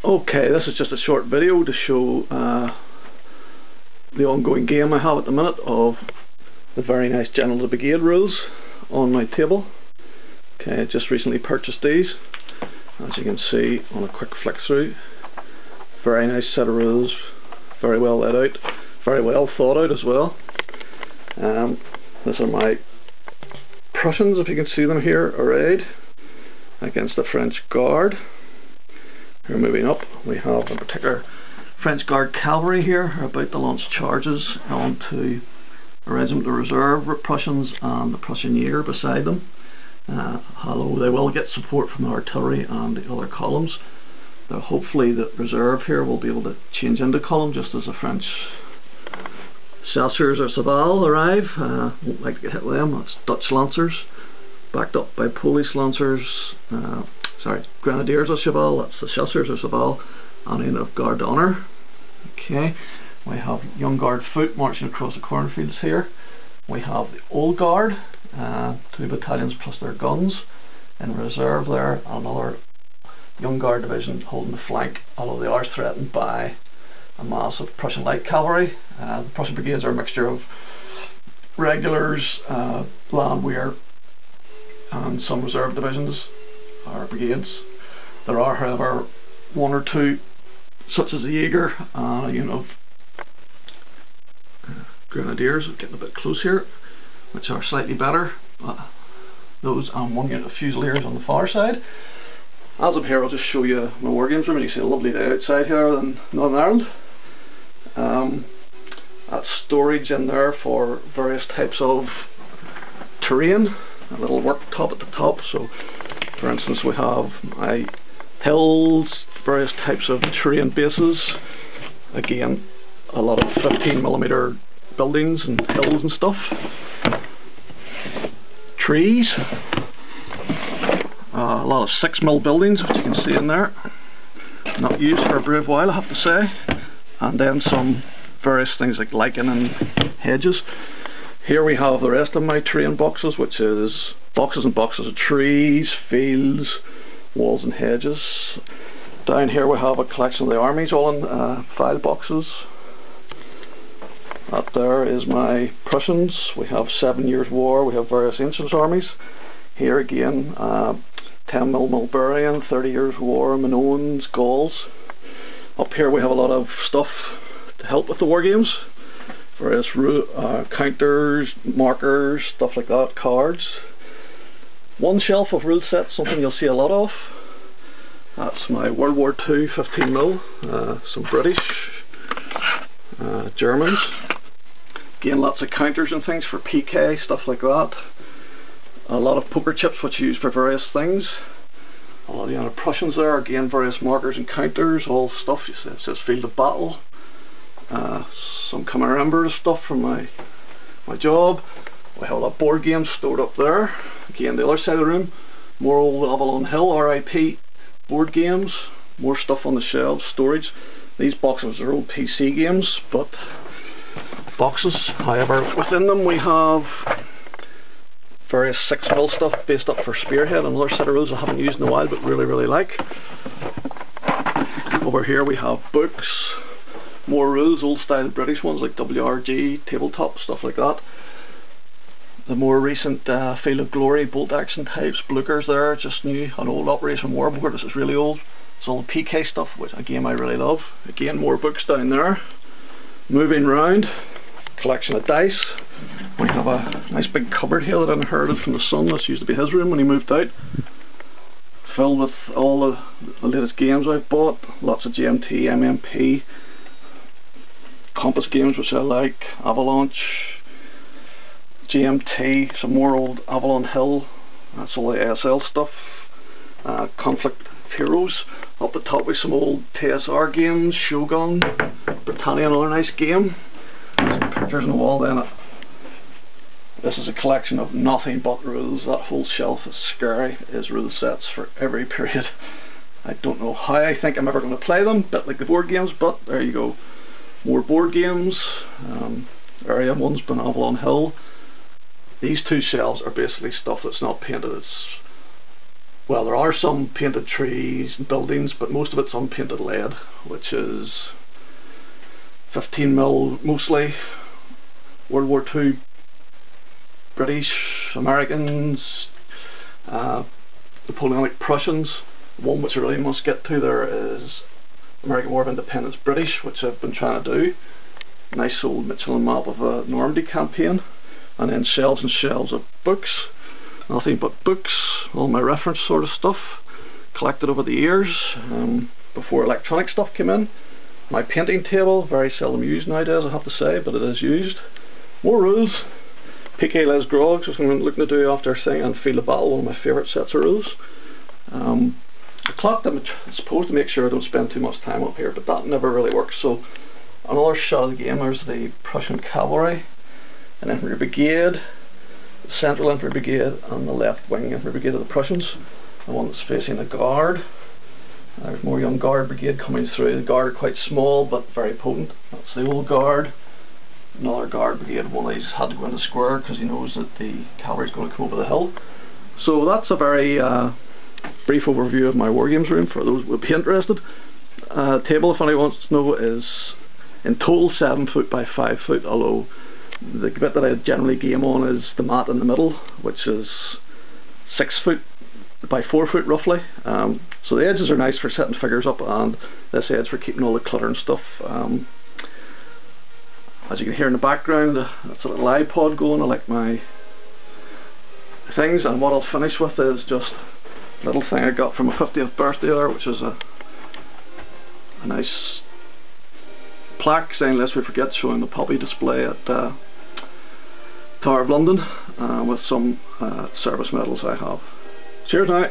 Okay, this is just a short video to show the ongoing game I have at the minute of the very nice General of the Brigade rules on my table. Okay, I just recently purchased these. As you can see on a quick flick through, very nice set of rules, very well laid out, very well thought out as well. These are my Prussians, if you can see them here, arrayed against the French Guard. Here, moving up, we have in particular French Guard cavalry here, about to launch charges onto a regiment of reserve Prussians and the Prussian Jaeger beside them. Although they will get support from the artillery and the other columns. Hopefully the reserve here will be able to change into column just as the French Chasseurs or Cheval arrive. Won't like to get hit with them. That's Dutch Lancers, backed up by Polish Lancers, Grenadiers of Cheval, that's the Chasseurs of Cheval, and in of Guard d'Honneur. Okay, we have Young Guard foot marching across the cornfields here. We have the Old Guard, 2 battalions plus their guns in reserve there, and another Young Guard division holding the flank, although they are threatened by a mass of Prussian light cavalry. The Prussian brigades are a mixture of regulars, Landwehr, and some reserve divisions or brigades. There are, however, 1 or 2, such as the Jaeger, Grenadiers, getting a bit close here, which are slightly better. Those and 1 unit of Fusiliers on the far side. As I'm here, I'll just show you my Wargames room, and you see a lovely day outside here in Northern Ireland. That's storage in there for various types of terrain, a little worktop at the top. So for instance, we have my hills, various types of terrain bases, again a lot of 15mm buildings and hills and stuff, trees, a lot of 6mm buildings which you can see in there, not used for a brave while I have to say, and then some various things like lichen and hedges. Here we have the rest of my terrain boxes, which is boxes and boxes of trees, fields, walls and hedges. Down here we have a collection of the armies all in file boxes. That there is my Prussians. We have 7 Years' War, we have various ancient armies. Here again, 10mm Mulbarian, 30 Years' War, Minoans, Gauls. Up here we have a lot of stuff to help with the war games. Various counters, markers, stuff like that, cards. 1 shelf of rule sets, something you'll see a lot of. That's my World War II 15mm, some British, Germans. Again, lots of counters and things for PK, stuff like that. A lot of poker chips which you use for various things. A lot of the Prussians there, again various markers and counters, all stuff. You see, it says Field of Battle. Some commemorative stuff from my job. We have a lot of board games stored up there. Again, the other side of the room, more old Avalon Hill RIP board games, more stuff on the shelves, storage. These boxes are old PC games, but boxes. However, within them we have various 6mm stuff based up for Spearhead, another set of rules I haven't used in a while but really like. Over here we have books, more rules, old style British ones like WRG, tabletop, stuff like that. The more recent Field of Glory, bolt action types, Blookers there, just new. An old Operation Warboard, this is really old. It's all the PK stuff, which a game I really love. Again, more books down there. Moving round, collection of dice. We have a nice big cupboard here that I inherited from the son. This used to be his room when he moved out. Filled with all the latest games I've bought. Lots of GMT, MMP, Compass games which I like, Avalanche, GMT, some more old Avalon Hill, that's all the ASL stuff, Conflict Heroes. Up the top with some old TSR games, Shogun, Britannia, another nice game. Some pictures on the wall then. This is a collection of nothing but rules. That whole shelf is scary, is rule sets for every period. I don't know how I think I'm ever going to play them, a bit like the board games, but there you go. More board games. Area one's been Avalon Hill. These 2 shelves are basically stuff that's not painted. It's well, there are some painted trees and buildings, but most of it's unpainted lead, which is 15mm mostly. World War II, British, Americans, Napoleonic Prussians. One which I really must get to there is American War of Independence British, which I've been trying to do. Nice old Michelin map of a Normandy campaign, and then shelves and shelves of books. Nothing but books, all my reference sort of stuff, collected over the years, before electronic stuff came in. My painting table, very seldom used nowadays I have to say, but it is used. More rules. PK Les Grogs, which I'm looking to do after Sing and Field of Battle, one of my favourite sets of rules. A clock that I'm supposed to make sure I don't spend too much time up here, but that never really works. So another shot of the game, there's the Prussian Cavalry, an Infantry Brigade, the Central Infantry Brigade, and the Left Wing Infantry Brigade of the Prussians, the one that's facing the Guard. There's more young Guard Brigade coming through. The Guard are quite small but very potent. That's the old Guard. Another Guard Brigade, one of these had to go in the square because he knows that the cavalry is going to come over the hill. So that's a very brief overview of my Wargames room for those who would be interested. Table, if anyone wants to know, is in total 7 foot by 5 foot, although the bit that I generally game on is the mat in the middle, which is 6 foot by 4 foot roughly. So the edges are nice for setting figures up, and this edge for keeping all the clutter and stuff. As you can hear in the background, that's a little iPod going. I like my things, and what I'll finish with is just a little thing I got for my 50th birthday there, which is a nice plaque saying "Lest We Forget," showing the poppy display at Tower of London, with some service medals I have. Cheers now.